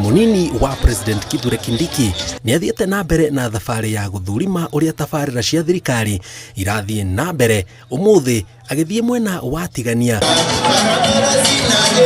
Munini wa President Kithure Kindiki ni athiete na mbere na thabari ya guthurima uria tabarira cia thirikari irathie na mbere umuthi agithie mwena wa tigania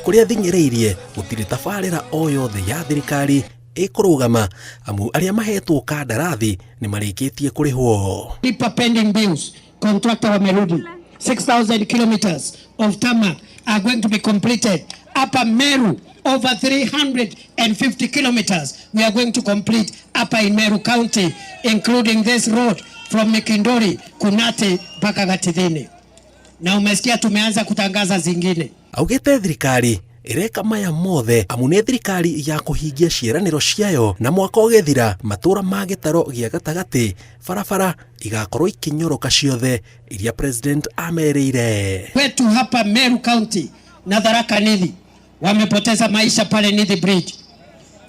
kuria thingiriirie gutiri tabarira o yothe ya thirikari ikurugama amu aria mahetwo kandarathi ni marikitie kurihwo. Pending bills, contractor wa Merudi 6,000 kilometers of tarmac are going to be completed. Upper Meru, over 350 kilometers we are going to complete upper in Meru County, including this road from Mikindori, Kunati mpaka Gatithini. Na umesikia tumeanza kutangaza zingine. Augete thirikari ireka maya mothe amu ne thirikari ya kuhingia ciiraniro ciayo na mwaka ugethira matura ma gitaro gia gatagati barabara igakorwo ikinyoroka ciothe iria president ameriire. Wetu hapa Meru County na Tharaka Nithi wamepoteza maisha pale Nithi Bridge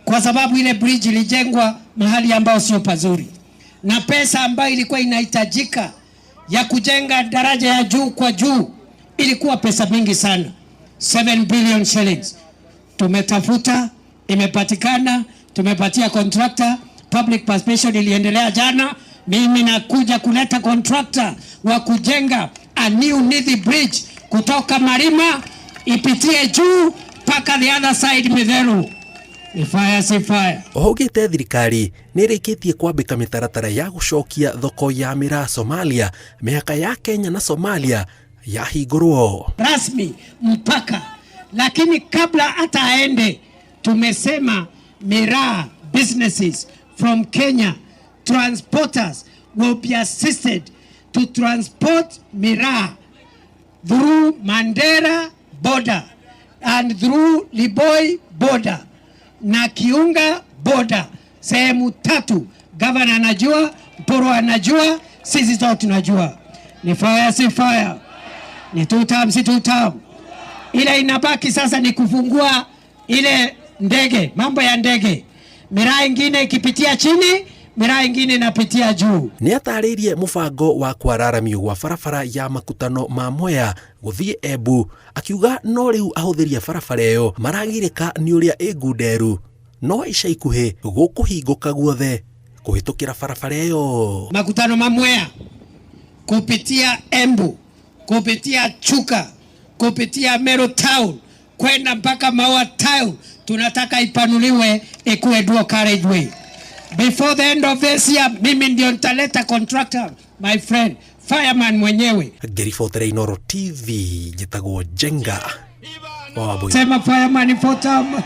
kwa sababu ile bridge ilijengwa mahali ambao sio pazuri, na pesa ambayo ilikuwa inahitajika ya kujenga daraja ya juu kwa juu ilikuwa pesa mingi sana, 7 billion shillings. Tumetafuta, imepatikana, tumepatia contractor, public participation iliendelea jana. Mimi nakuja kuleta contractor wa kujenga a new Nithi Bridge kutoka Marima ipitie juu paka the other side Mitheru. Ni fire si fire. Ohogete thirikari nirikitie kwambika mitaratara ya gucokia thoko ya miraa Somalia, mihaka ya Kenya na Somalia ya hingurwo rasmi mpaka. Lakini kabla hata aende, tumesema miraa businesses from Kenya, transporters will be assisted to transport miraa through Mandera border and through Liboi border na Kiunga border. Sehemu tatu, governor anajua, Mporo anajua, sisi zote tunajua. Ni fire si fire, ni tutam si tutam. Ile inabaki sasa ni kufungua ile ndege, mambo ya ndege. Miraa ingine ikipitia chini, miraa ingine inapitia juu. Ni ataririe mubango wa kwararamio gwa barabara ya makutano ma Mwea guthie Embu, akiuga no riu ahuthiria barabara iyo maragirika ni uria ingunderu no ica ikuhi gukuhinguka guothe kuhitukira barabara iyo. Makutano ma Mwea kupitia Embu, kupitia Chuka, kupitia Meru Town kwenda mpaka Maua Town, tunataka ipanuliwe ikuwe dual carriageway. Before the end of this year, mimi ndio nitaleta contractor, my friend, fireman mwenyewe. Ngirifotere Inooro TV, jitagwo Jenga. Sema fireman ifotam.